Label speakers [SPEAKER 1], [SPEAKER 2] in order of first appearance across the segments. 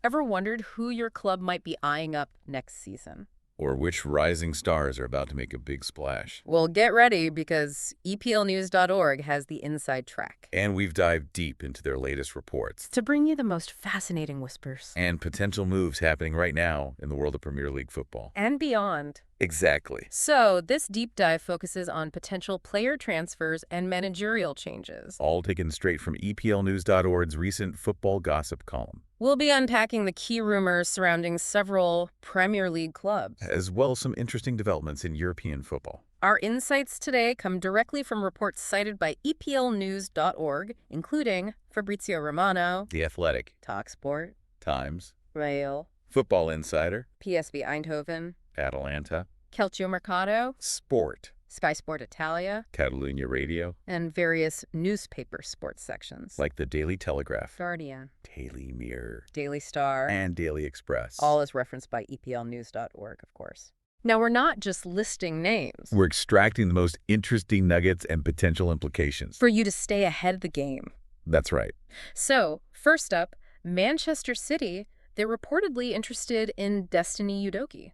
[SPEAKER 1] Ever wondered who your club might be eyeing up next season?
[SPEAKER 2] Or which rising stars are about to make a big splash.
[SPEAKER 1] Well, get ready because EPLnews.org has the inside track
[SPEAKER 2] And we've dived deep into their latest reports.
[SPEAKER 1] to bring you the most fascinating whispers
[SPEAKER 2] And potential moves happening right now in the world of Premier League football.
[SPEAKER 1] and beyond.
[SPEAKER 2] Exactly.
[SPEAKER 1] So, this deep dive focuses on potential player transfers and managerial changes.
[SPEAKER 2] All taken straight from EPLnews.org's recent football gossip column.
[SPEAKER 1] We'll be unpacking the key rumors surrounding several Premier League clubs.
[SPEAKER 2] As well as some interesting developments in European football.
[SPEAKER 1] Our insights today come directly from reports cited by EPLnews.org, including Fabrizio Romano,
[SPEAKER 2] The Athletic,
[SPEAKER 1] TalkSport,
[SPEAKER 2] Times,
[SPEAKER 1] Rail,
[SPEAKER 2] Football Insider,
[SPEAKER 1] PSV Eindhoven,
[SPEAKER 2] Atalanta,
[SPEAKER 1] Calcio Mercato,
[SPEAKER 2] Sport,
[SPEAKER 1] Sky Sport Italia,
[SPEAKER 2] Catalunya Radio,
[SPEAKER 1] and various newspaper sports sections
[SPEAKER 2] like the Daily Telegraph,
[SPEAKER 1] Guardian,
[SPEAKER 2] Daily Mirror,
[SPEAKER 1] Daily Star,
[SPEAKER 2] and Daily Express.
[SPEAKER 1] all as referenced by EPLnews.org, of course. Now, we're not just listing names
[SPEAKER 2] We're extracting the most interesting nuggets and potential implications.
[SPEAKER 1] for you to stay ahead of the game.
[SPEAKER 2] That's right.
[SPEAKER 1] So, first up, Manchester City, they're reportedly interested in Destiny Udogie.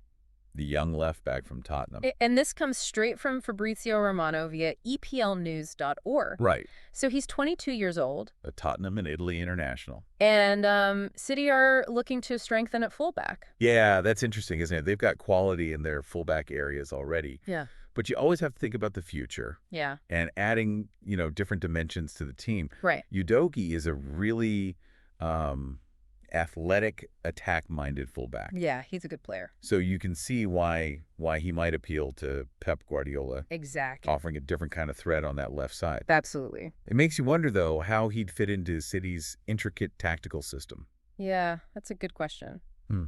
[SPEAKER 2] The young left back from Tottenham.
[SPEAKER 1] And this comes straight from Fabrizio Romano via EPLnews.org.
[SPEAKER 2] Right.
[SPEAKER 1] So he's 22 years old,
[SPEAKER 2] A Tottenham and Italy international.
[SPEAKER 1] and City are looking to strengthen at fullback.
[SPEAKER 2] Yeah, that's interesting, isn't it? They've got quality in their fullback areas already.
[SPEAKER 1] Yeah.
[SPEAKER 2] But you always have to think about the future
[SPEAKER 1] Yeah.
[SPEAKER 2] and adding, different dimensions to the team.
[SPEAKER 1] Right.
[SPEAKER 2] Udogie is a really athletic, attack-minded fullback.
[SPEAKER 1] Yeah, he's a good player.
[SPEAKER 2] So you can see why he might appeal to Pep Guardiola,
[SPEAKER 1] Exactly.
[SPEAKER 2] offering a different kind of threat on that left side.
[SPEAKER 1] Absolutely.
[SPEAKER 2] It makes you wonder, though, how he'd fit into City's intricate tactical system.
[SPEAKER 1] Yeah, that's a good question.
[SPEAKER 2] Hmm.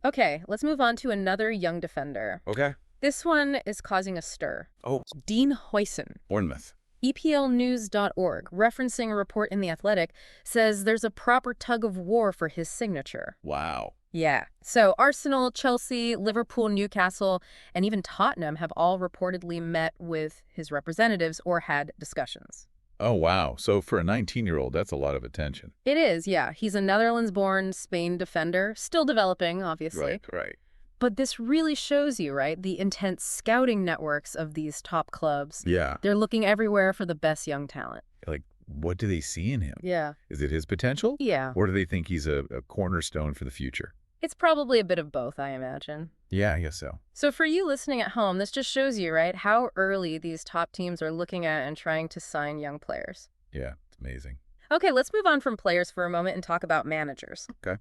[SPEAKER 1] Okay, let's move on to another young defender.
[SPEAKER 2] Okay.
[SPEAKER 1] This one is causing a stir.
[SPEAKER 2] Oh,
[SPEAKER 1] Dean Huijsen.
[SPEAKER 2] Bournemouth.
[SPEAKER 1] EPLnews.org, referencing a report in The Athletic, says there's a proper tug of war for his signature.
[SPEAKER 2] Wow.
[SPEAKER 1] Yeah. So Arsenal, Chelsea, Liverpool, Newcastle, and even Tottenham have all reportedly met with his representatives or had discussions.
[SPEAKER 2] Oh, wow. So for a 19-year-old, that's a lot of attention.
[SPEAKER 1] It is, yeah. He's a Netherlands-born Spain defender, still developing, obviously.
[SPEAKER 2] Right.
[SPEAKER 1] But this really shows you, right, the intense scouting networks of these top clubs.
[SPEAKER 2] Yeah.
[SPEAKER 1] They're looking everywhere for the best young talent.
[SPEAKER 2] Like, what do they see in him?
[SPEAKER 1] Yeah.
[SPEAKER 2] Is it his potential?
[SPEAKER 1] Yeah.
[SPEAKER 2] Or do they think he's a cornerstone for the future?
[SPEAKER 1] It's probably a bit of both, I imagine.
[SPEAKER 2] Yeah, I guess so.
[SPEAKER 1] So for you listening at home, this just shows you, right, how early these top teams are looking at and trying to sign young players.
[SPEAKER 2] Yeah, it's amazing.
[SPEAKER 1] Okay, let's move on from players for a moment and talk about managers.
[SPEAKER 2] Okay.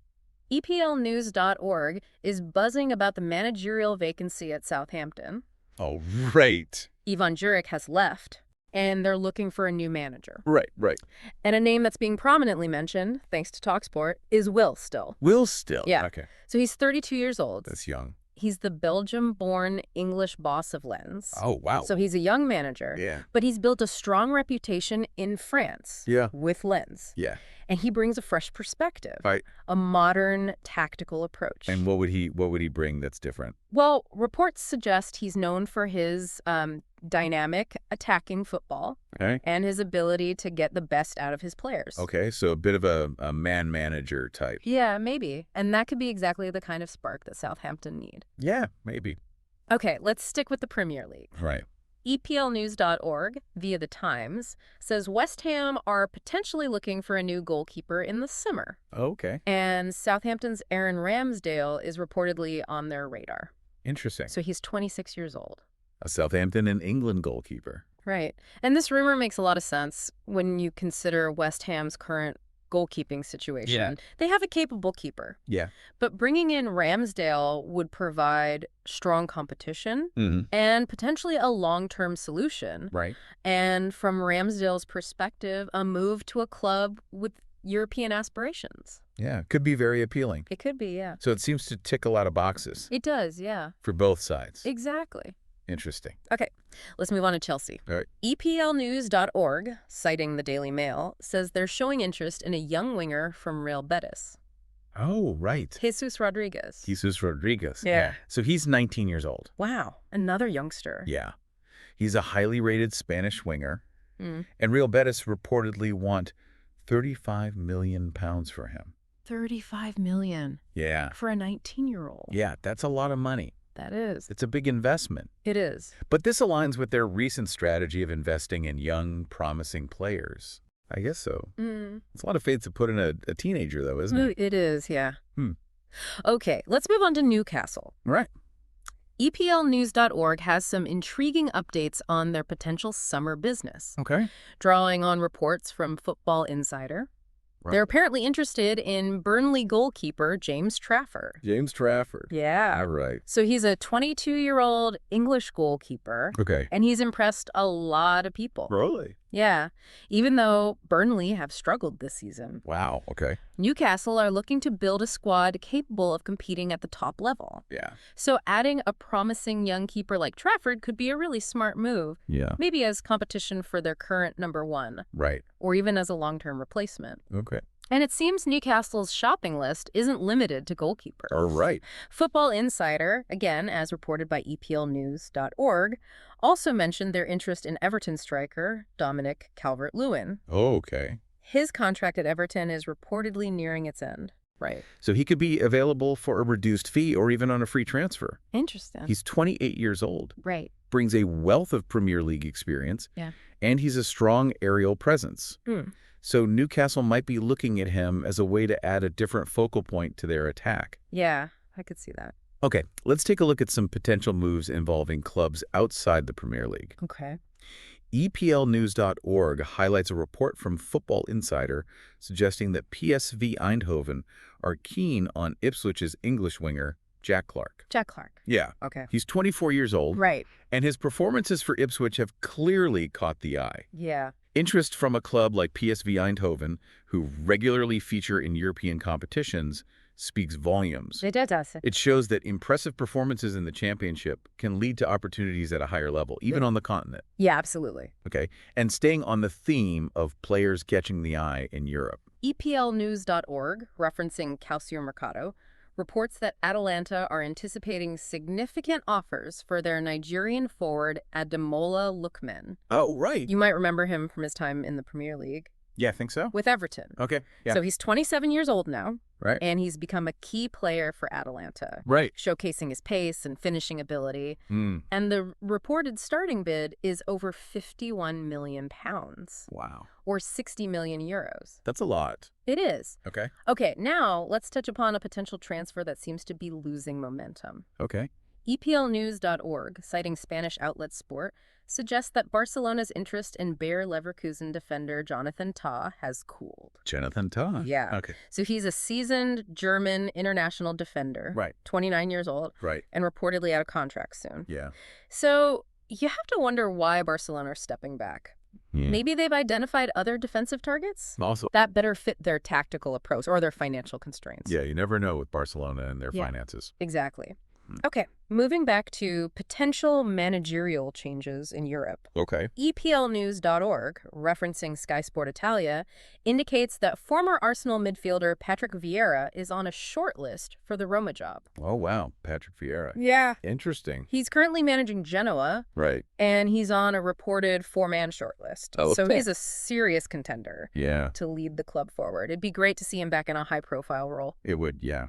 [SPEAKER 1] EPLnews.org is buzzing about the managerial vacancy at Southampton.
[SPEAKER 2] Oh, right.
[SPEAKER 1] Ivan Juric has left, and they're looking for a new manager.
[SPEAKER 2] Right.
[SPEAKER 1] And a name that's being prominently mentioned, thanks to TalkSport, is Will Still.
[SPEAKER 2] Will Still.
[SPEAKER 1] Yeah.
[SPEAKER 2] Okay.
[SPEAKER 1] So he's 32 years old.
[SPEAKER 2] That's young.
[SPEAKER 1] He's the Belgium-born English boss of Lens.
[SPEAKER 2] Oh, wow.
[SPEAKER 1] So he's a young manager.
[SPEAKER 2] Yeah.
[SPEAKER 1] But he's built a strong reputation in France.
[SPEAKER 2] Yeah.
[SPEAKER 1] With Lens.
[SPEAKER 2] Yeah.
[SPEAKER 1] And he brings a fresh perspective.
[SPEAKER 2] Right.
[SPEAKER 1] A modern tactical approach.
[SPEAKER 2] And what would he bring that's different?
[SPEAKER 1] Well, reports suggest he's known for his dynamic attacking football
[SPEAKER 2] Okay.
[SPEAKER 1] and his ability to get the best out of his players.
[SPEAKER 2] Okay, so a bit of a man manager type.
[SPEAKER 1] Yeah, maybe. And that could be exactly the kind of spark that Southampton need.
[SPEAKER 2] Yeah, maybe.
[SPEAKER 1] Okay, let's stick with the Premier League.
[SPEAKER 2] Right.
[SPEAKER 1] EPLnews.org, via The Times, says West Ham are potentially looking for a new goalkeeper in the summer.
[SPEAKER 2] Okay.
[SPEAKER 1] And Southampton's Aaron Ramsdale is reportedly on their radar.
[SPEAKER 2] Interesting.
[SPEAKER 1] So he's 26 years old.
[SPEAKER 2] A Southampton and England goalkeeper.
[SPEAKER 1] Right. And this rumor makes a lot of sense when you consider West Ham's current goalkeeping situation.
[SPEAKER 2] Yeah.
[SPEAKER 1] They have a capable keeper.
[SPEAKER 2] Yeah.
[SPEAKER 1] But bringing in Ramsdale would provide strong competition
[SPEAKER 2] Mm-hmm.
[SPEAKER 1] and potentially a long-term solution.
[SPEAKER 2] Right.
[SPEAKER 1] And from Ramsdale's perspective, a move to a club with European aspirations.
[SPEAKER 2] Yeah, could be very appealing.
[SPEAKER 1] It could be, yeah.
[SPEAKER 2] So it seems to tick a lot of boxes
[SPEAKER 1] It does, yeah.
[SPEAKER 2] for both sides.
[SPEAKER 1] Exactly.
[SPEAKER 2] Interesting.
[SPEAKER 1] Okay, let's move on to Chelsea.
[SPEAKER 2] All right.
[SPEAKER 1] EPLnews.org, citing the Daily Mail, says they're showing interest in a young winger from Real Betis,
[SPEAKER 2] Oh, right.
[SPEAKER 1] Jesus Rodriguez.
[SPEAKER 2] Jesus Rodriguez.
[SPEAKER 1] Yeah.
[SPEAKER 2] So he's 19 years old.
[SPEAKER 1] Wow, another youngster.
[SPEAKER 2] Yeah. He's a highly rated Spanish winger.
[SPEAKER 1] Mm.
[SPEAKER 2] And Real Betis reportedly want £35 million for him.
[SPEAKER 1] $35 million
[SPEAKER 2] Yeah.
[SPEAKER 1] for a 19-year-old.
[SPEAKER 2] Yeah, that's a lot of money.
[SPEAKER 1] That is.
[SPEAKER 2] It's a big investment.
[SPEAKER 1] It is.
[SPEAKER 2] But this aligns with their recent strategy of investing in young, promising players. I guess so. It's a lot of faith to put in a teenager, though, isn't it?
[SPEAKER 1] It is, yeah.
[SPEAKER 2] Hmm.
[SPEAKER 1] Okay, let's move on to Newcastle.
[SPEAKER 2] Right.
[SPEAKER 1] EPLnews.org has some intriguing updates on their potential summer business.
[SPEAKER 2] Okay.
[SPEAKER 1] Drawing on reports from Football Insider,
[SPEAKER 2] Right.
[SPEAKER 1] they're apparently interested in Burnley goalkeeper James Trafford.
[SPEAKER 2] James Trafford.
[SPEAKER 1] Yeah.
[SPEAKER 2] All right.
[SPEAKER 1] So he's a 22-year-old English goalkeeper,
[SPEAKER 2] Okay.
[SPEAKER 1] and he's impressed a lot of people.
[SPEAKER 2] Really?
[SPEAKER 1] Yeah, even though Burnley have struggled this season.
[SPEAKER 2] Wow. Okay.
[SPEAKER 1] Newcastle are looking to build a squad capable of competing at the top level.
[SPEAKER 2] Yeah.
[SPEAKER 1] So adding a promising young keeper like Trafford could be a really smart move,
[SPEAKER 2] Yeah.
[SPEAKER 1] maybe as competition for their current number one,
[SPEAKER 2] Right.
[SPEAKER 1] or even as a long-term replacement.
[SPEAKER 2] Okay.
[SPEAKER 1] And it seems Newcastle's shopping list isn't limited to goalkeepers.
[SPEAKER 2] All right.
[SPEAKER 1] Football Insider, again, as reported by EPLnews.org, also mentioned their interest in Everton striker Dominic Calvert-Lewin.
[SPEAKER 2] Oh, okay.
[SPEAKER 1] His contract at Everton is reportedly nearing its end. Right.
[SPEAKER 2] So he could be available for a reduced fee or even on a free transfer.
[SPEAKER 1] Interesting.
[SPEAKER 2] He's 28 years old,
[SPEAKER 1] Right.
[SPEAKER 2] brings a wealth of Premier League experience,
[SPEAKER 1] Yeah.
[SPEAKER 2] and he's a strong aerial presence.
[SPEAKER 1] Hmm.
[SPEAKER 2] So Newcastle might be looking at him as a way to add a different focal point to their attack.
[SPEAKER 1] Yeah, I could see that.
[SPEAKER 2] Okay, let's take a look at some potential moves involving clubs outside the Premier League.
[SPEAKER 1] Okay.
[SPEAKER 2] EPLnews.org highlights a report from Football Insider suggesting that PSV Eindhoven are keen on Ipswich's English winger, Jack Clark.
[SPEAKER 1] Jack Clark.
[SPEAKER 2] Yeah.
[SPEAKER 1] Okay.
[SPEAKER 2] He's 24 years old,
[SPEAKER 1] Right.
[SPEAKER 2] and his performances for Ipswich have clearly caught the eye.
[SPEAKER 1] Yeah.
[SPEAKER 2] Interest from a club like PSV Eindhoven, who regularly feature in European competitions, speaks volumes.
[SPEAKER 1] It does.
[SPEAKER 2] It shows that impressive performances in the championship can lead to opportunities at a higher level, even on the continent.
[SPEAKER 1] Yeah, absolutely.
[SPEAKER 2] Okay, and staying on the theme of players catching the eye in Europe.
[SPEAKER 1] EPLnews.org, referencing Calcio Mercato, reports that Atalanta are anticipating significant offers for their Nigerian forward Ademola Lookman.
[SPEAKER 2] Oh, right.
[SPEAKER 1] You might remember him from his time in the Premier League
[SPEAKER 2] Yeah, I think so.
[SPEAKER 1] with Everton.
[SPEAKER 2] Okay, yeah.
[SPEAKER 1] So he's 27 years old now,
[SPEAKER 2] Right.
[SPEAKER 1] and he's become a key player for Atalanta,
[SPEAKER 2] Right.
[SPEAKER 1] showcasing his pace and finishing ability.
[SPEAKER 2] Mm.
[SPEAKER 1] And the reported starting bid is over £51 million,
[SPEAKER 2] Wow.
[SPEAKER 1] or 60 million euros.
[SPEAKER 2] That's a lot.
[SPEAKER 1] It is.
[SPEAKER 2] Okay.
[SPEAKER 1] Okay, now let's touch upon a potential transfer that seems to be losing momentum.
[SPEAKER 2] Okay.
[SPEAKER 1] EPLnews.org, citing Spanish outlet Sport, suggests that Barcelona's interest in Bayer Leverkusen defender Jonathan Tah has cooled.
[SPEAKER 2] Jonathan Tah.
[SPEAKER 1] Yeah.
[SPEAKER 2] Okay.
[SPEAKER 1] So he's a seasoned German international defender,
[SPEAKER 2] Right.
[SPEAKER 1] 29 years old,
[SPEAKER 2] Right.
[SPEAKER 1] and reportedly out of contract soon.
[SPEAKER 2] Yeah.
[SPEAKER 1] So you have to wonder why Barcelona are stepping back.
[SPEAKER 2] Yeah.
[SPEAKER 1] Maybe they've identified other defensive targets
[SPEAKER 2] Also,
[SPEAKER 1] that better fit their tactical approach or their financial constraints.
[SPEAKER 2] yeah, you never know with Barcelona and their
[SPEAKER 1] Yeah.
[SPEAKER 2] finances.
[SPEAKER 1] Exactly. Okay, moving back to potential managerial changes in Europe.
[SPEAKER 2] Okay.
[SPEAKER 1] EPLnews.org, referencing Sky Sport Italia, indicates that former Arsenal midfielder Patrick Vieira is on a short list for the Roma job.
[SPEAKER 2] Oh, wow. Patrick Vieira.
[SPEAKER 1] Yeah.
[SPEAKER 2] Interesting.
[SPEAKER 1] He's currently managing Genoa,
[SPEAKER 2] Right.
[SPEAKER 1] and he's on a reported four-man shortlist.
[SPEAKER 2] Oh,
[SPEAKER 1] So
[SPEAKER 2] okay.
[SPEAKER 1] he's a serious contender
[SPEAKER 2] Yeah,
[SPEAKER 1] to lead the club forward. It'd be great to see him back in a high-profile role.
[SPEAKER 2] it would. Yeah.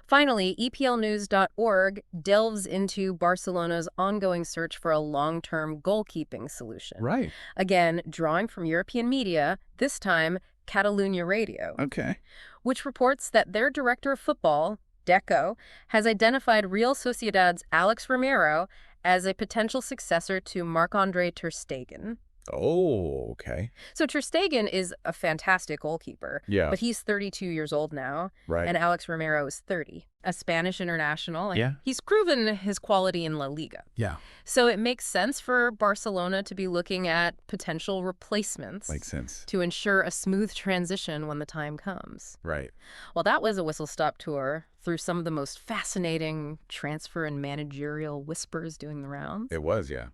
[SPEAKER 1] Finally, EPLnews.org delves into Barcelona's ongoing search for a long-term goalkeeping solution.
[SPEAKER 2] Right.
[SPEAKER 1] Again, drawing from European media, this time Catalunya Radio,
[SPEAKER 2] Okay.
[SPEAKER 1] which reports that their director of football, Deco, has identified Real Sociedad's Alex Romero as a potential successor to Marc-Andre ter Stegen.
[SPEAKER 2] Oh, okay.
[SPEAKER 1] So ter Stegen is a fantastic goalkeeper,
[SPEAKER 2] Yeah.
[SPEAKER 1] but he's 32 years old now,
[SPEAKER 2] Right.
[SPEAKER 1] and Alex Romero is 30, a Spanish international. And
[SPEAKER 2] Yeah.
[SPEAKER 1] he's proven his quality in La Liga.
[SPEAKER 2] Yeah.
[SPEAKER 1] So it makes sense for Barcelona to be looking at potential replacements
[SPEAKER 2] Makes sense.
[SPEAKER 1] to ensure a smooth transition when the time comes.
[SPEAKER 2] Right.
[SPEAKER 1] Well, that was a whistle-stop tour through some of the most fascinating transfer and managerial whispers doing the rounds.
[SPEAKER 2] It was, yeah.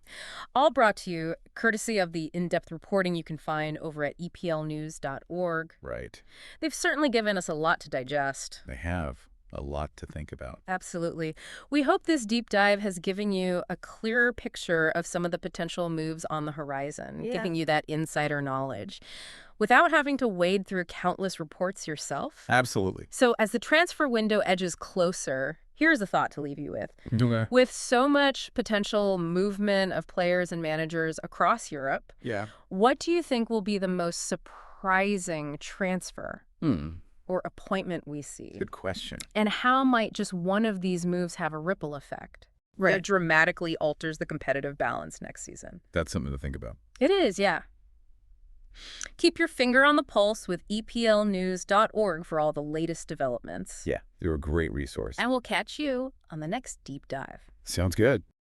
[SPEAKER 1] All brought to you courtesy of the in-depth reporting you can find over at EPLnews.org.
[SPEAKER 2] Right.
[SPEAKER 1] They've certainly given us a lot to digest.
[SPEAKER 2] They have. A lot to think about.
[SPEAKER 1] Absolutely. We hope this deep dive has given you a clearer picture of some of the potential moves on the horizon,
[SPEAKER 3] Yeah.
[SPEAKER 1] giving you that insider knowledge, without having to wade through countless reports yourself.
[SPEAKER 2] Absolutely.
[SPEAKER 1] So as the transfer window edges closer, here's a thought to leave you with.
[SPEAKER 3] Okay.
[SPEAKER 1] With so much potential movement of players and managers across Europe,
[SPEAKER 3] Yeah.
[SPEAKER 1] what do you think will be the most surprising transfer or appointment we see?
[SPEAKER 2] Good question.
[SPEAKER 1] And how might just one of these moves have a ripple effect that dramatically alters the competitive balance next season?
[SPEAKER 2] That's something to think about.
[SPEAKER 1] It is, yeah. Keep your finger on the pulse with eplnews.org for all the latest developments.
[SPEAKER 2] Yeah, they're a great resource.
[SPEAKER 1] And we'll catch you on the next deep dive.
[SPEAKER 2] Sounds good.